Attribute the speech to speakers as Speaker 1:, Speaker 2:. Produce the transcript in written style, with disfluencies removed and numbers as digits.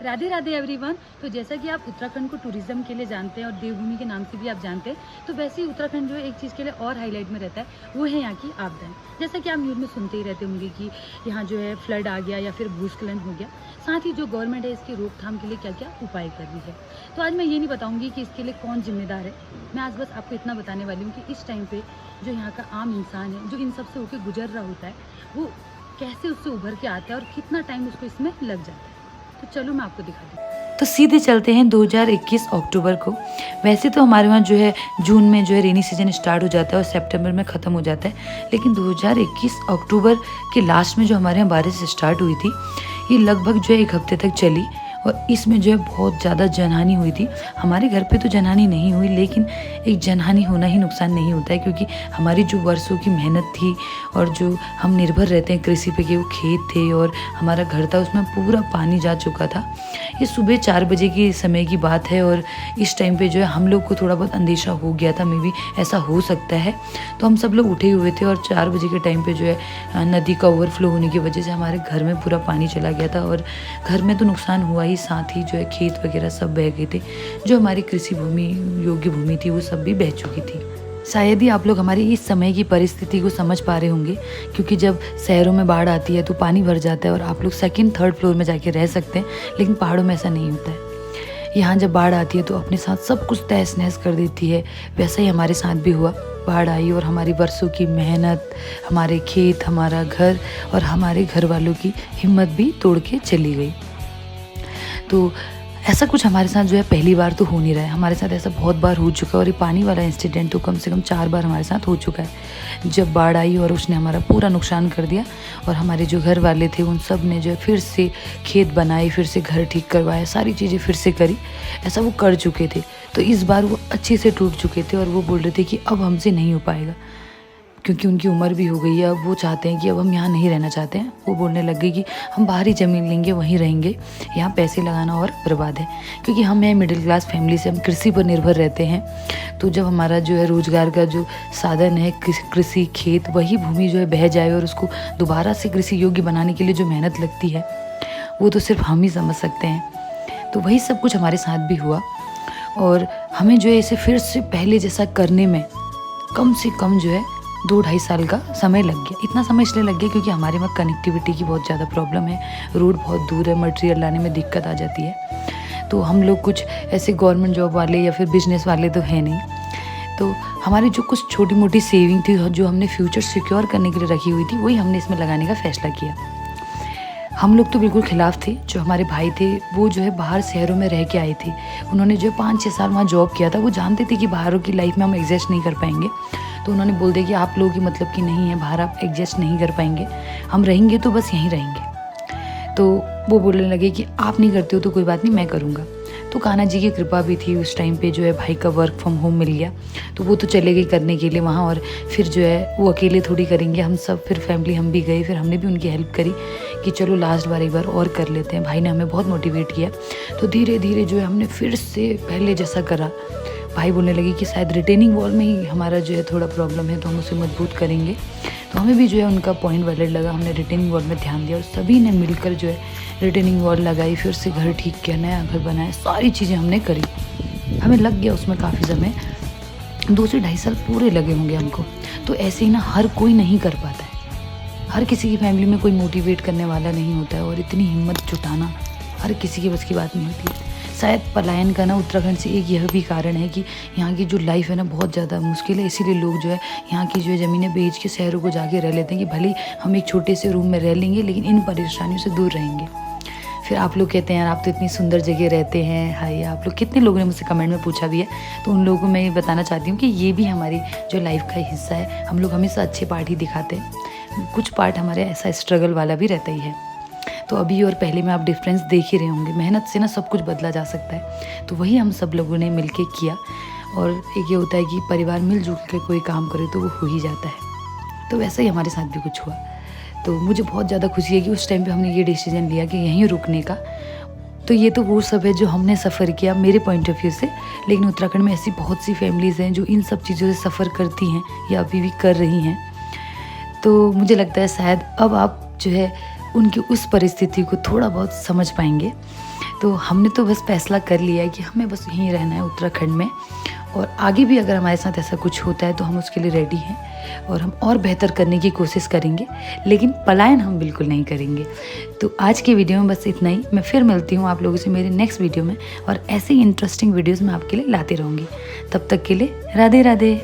Speaker 1: Radhe Radhe everyone. तो जैसा कि आप उत्तराखंड को टूरिज्म के लिए जानते हैं और देवभूमि के नाम से भी आप जानते हैं, तो वैसे ही उत्तराखंड जो है एक चीज़ के लिए और हाईलाइट में रहता है, वो है यहाँ की आपदाएं। जैसा कि आप न्यूज़ में सुनते ही रहते होंगे कि यहाँ जो है फ्लड आ गया या फिर भूस्खलन हो गया। साथ ही जो गवर्नमेंट है इसकी रोकथाम के लिए क्या क्या उपाय कर रही है। तो आज मैं ये नहीं बताऊँगी कि इसके लिए कौन जिम्मेदार है। मैं आज बस आपको इतना बताने वाली हूँ कि इस टाइम पर जो यहाँ का आम इंसान है, जो इन सब से होकर गुजर रहा होता है, वो कैसे उससे उभर के आता है और कितना टाइम उसको इसमें लग जाता है। तो चलो मैं आपको दिखा दूँ।
Speaker 2: तो सीधे चलते हैं 2021 अक्टूबर को। वैसे तो हमारे वहाँ जो है जून में जो है रेनी सीजन स्टार्ट हो जाता है और सितंबर में ख़त्म हो जाता है, लेकिन 2021 अक्टूबर के लास्ट में जो हमारे यहाँ बारिश स्टार्ट हुई थी, ये लगभग जो है 1 हफ्ते तक चली और इसमें जो है बहुत ज़्यादा जनहानि हुई थी। हमारे घर पे तो जनहानि नहीं हुई, लेकिन एक जनहानि होना ही नुकसान नहीं होता है, क्योंकि हमारी जो वर्षों की मेहनत थी और जो हम निर्भर रहते हैं कृषि पे कि वो खेत थे और हमारा घर था, उसमें पूरा पानी जा चुका था। ये सुबह 4 बजे की समय की बात है और इस टाइम पे जो है हम लोग को थोड़ा बहुत अंदेशा हो गया था, मे बी ऐसा हो सकता है। तो हम सब लोग उठे हुए थे और 4 बजे के टाइम पे जो है नदी का ओवरफ्लो होने की वजह से हमारे घर में पूरा पानी चला गया था और घर में तो नुकसान हुआ ही, साथ ही जो है खेत वगैरह सब बह गए थे। जो हमारी कृषि भूमि योग्य भूमि थी वो सब भी बह चुकी थी। शायद ही आप लोग हमारी इस समय की परिस्थिति को समझ पा रहे होंगे, क्योंकि जब शहरों में बाढ़ आती है तो पानी भर जाता है और आप लोग 2nd 3rd फ्लोर में जाके रह सकते हैं, लेकिन पहाड़ों में ऐसा नहीं होता है। यहाँ जब बाढ़ आती है तो अपने साथ सब कुछ तहस नहस कर देती है। वैसा ही हमारे साथ भी हुआ। बाढ़ आई और हमारी बरसों की मेहनत, हमारे खेत, हमारा घर और हमारे घर वालों की हिम्मत भी तोड़ के चली गई। तो ऐसा कुछ हमारे साथ जो है पहली बार तो हो नहीं रहा है, हमारे साथ ऐसा बहुत बार हो चुका है और ये पानी वाला इंसिडेंट तो कम से कम 4 बार हमारे साथ हो चुका है। जब बाढ़ आई और उसने हमारा पूरा नुकसान कर दिया और हमारे जो घर वाले थे उन सब ने जो है फिर से खेत बनाए, फिर से घर ठीक करवाया, सारी चीज़ें फिर से करी। ऐसा वो कर चुके थे। तो इस बार वो अच्छे से टूट चुके थे और वो बोल रहे थे कि अब हमसे नहीं हो पाएगा, क्योंकि उनकी उम्र भी हो गई है। अब वो चाहते हैं कि अब हम यहाँ नहीं रहना चाहते हैं। वो बोलने लग गए कि हम बाहरी ज़मीन लेंगे, वहीं रहेंगे, यहाँ पैसे लगाना और बर्बाद है। क्योंकि हम हैं मिडिल क्लास फैमिली से, हम कृषि पर निर्भर रहते हैं। तो जब हमारा जो है रोज़गार का जो साधन है कृषि खेत, वही भूमि जो है बह जाए और उसको दोबारा से कृषि योग्य बनाने के लिए जो मेहनत लगती है वो तो सिर्फ हम ही समझ सकते हैं। तो वही सब कुछ हमारे साथ भी हुआ और हमें जो है इसे फिर से पहले जैसा करने में कम से कम जो है 2-2.5 साल का समय लग गया। इतना समय इसलिए लग गया क्योंकि हमारे वहाँ कनेक्टिविटी की बहुत ज़्यादा प्रॉब्लम है, रोड बहुत दूर है, मटेरियल लाने में दिक्कत आ जाती है। तो हम लोग कुछ ऐसे गवर्नमेंट जॉब वाले या फिर बिजनेस वाले तो हैं नहीं। तो हमारी जो कुछ छोटी मोटी सेविंग थी जो हमने फ्यूचर सिक्योर करने के लिए रखी हुई थी, वही हमने इसमें लगाने का फैसला किया। हम लोग तो बिल्कुल खिलाफ थे। जो हमारे भाई थे वो जो है बाहर शहरों में रह के आए थे। उन्होंने जो 5-6 साल वहाँ जॉब किया था। वो जानते थे कि बाहरों की लाइफ में हम एडजस्ट नहीं कर पाएंगे, तो उन्होंने बोल दिया कि आप लोगों की मतलब की नहीं है, बाहर आप एडजस्ट नहीं कर पाएंगे, हम रहेंगे तो बस यहीं रहेंगे। तो वो बोलने लगे कि आप नहीं करते हो तो कोई बात नहीं, मैं करूँगा। तो कान्हा जी की कृपा भी थी, उस टाइम पे जो है भाई का वर्क फ्रॉम होम मिल गया, तो वो तो चले गए करने के लिए वहाँ। और फिर जो है वो अकेले थोड़ी करेंगे, हम सब फिर फैमिली हम भी गए। फिर हमने भी उनकी हेल्प करी कि चलो लास्ट बार एक बार और कर लेते हैं। भाई ने हमें बहुत मोटिवेट किया। तो धीरे धीरे जो है हमने फिर से पहले जैसा करा। भाई बोलने लगे कि शायद रिटेनिंग वॉल में ही हमारा जो है थोड़ा प्रॉब्लम है, तो हम उसे मजबूत करेंगे। तो हमें भी जो है उनका पॉइंट वैलिड लगा, हमने रिटेनिंग वॉल में ध्यान दिया और सभी ने मिलकर जो है रिटेनिंग वॉल लगाई, फिर से घर ठीक किया, नया घर बनाया, सारी चीज़ें हमने करी। हमें लग गया उसमें काफ़ी समय, 2 से 2.5 साल पूरे लगे होंगे हमको। तो ऐसे ही ना हर कोई नहीं कर पाता है, हर किसी की फैमिली में कोई मोटिवेट करने वाला नहीं होता है और इतनी हिम्मत जुटाना हर किसी की बस की बात नहीं होती। शायद पलायन का ना उत्तराखंड से एक यह भी कारण है कि यहाँ की जो लाइफ है ना बहुत ज़्यादा मुश्किल है। इसीलिए लोग जो है यहाँ की जो है ज़मीनें बेच के शहरों को जाके रह लेते हैं कि भले हम एक छोटे से रूम में रह लेंगे, लेकिन इन परेशानियों से दूर रहेंगे। फिर आप लोग कहते हैं यार आप तो इतनी सुंदर जगह रहते हैं। हाय, आप लोग कितने लोगों ने मुझसे कमेंट में पूछा भी है, तो उन लोगों को मैं ये बताना चाहती हूँ कि ये भी हमारी जो लाइफ का हिस्सा है। हम लोग हमेशा अच्छे पार्ट ही दिखाते हैं, कुछ पार्ट हमारे ऐसा स्ट्रगल वाला भी रहता ही है। तो अभी और पहले में आप डिफरेंस देख ही रहे होंगे। मेहनत से ना सब कुछ बदला जा सकता है। तो वही हम सब लोगों ने मिलके किया। और एक ये होता है कि परिवार मिलजुल के कोई काम करे तो वो हो ही जाता है। तो वैसा ही हमारे साथ भी कुछ हुआ। तो मुझे बहुत ज़्यादा खुशी है कि उस टाइम पे हमने ये डिसीजन लिया कि यहीं रुकने का। तो ये तो वो सब है जो हमने सफ़र किया मेरे पॉइंट ऑफ व्यू से। लेकिन उत्तराखंड में ऐसी बहुत सी फैमिलीज़ हैं जो इन सब चीज़ों से सफ़र करती हैं या अभी भी कर रही हैं। तो मुझे लगता है शायद अब आप जो है उनकी उस परिस्थिति को थोड़ा बहुत समझ पाएंगे। तो हमने तो बस फैसला कर लिया है कि हमें बस यहीं रहना है उत्तराखंड में, और आगे भी अगर हमारे साथ ऐसा कुछ होता है तो हम उसके लिए रेडी हैं और हम और बेहतर करने की कोशिश करेंगे, लेकिन पलायन हम बिल्कुल नहीं करेंगे। तो आज की वीडियो में बस इतना ही। मैं फिर मिलती हूँ आप लोगों से मेरे नेक्स्ट वीडियो में, और ऐसे ही इंटरेस्टिंग वीडियोज़ मैं आपके लिए लाती रहूँगी। तब तक के लिए राधे राधे।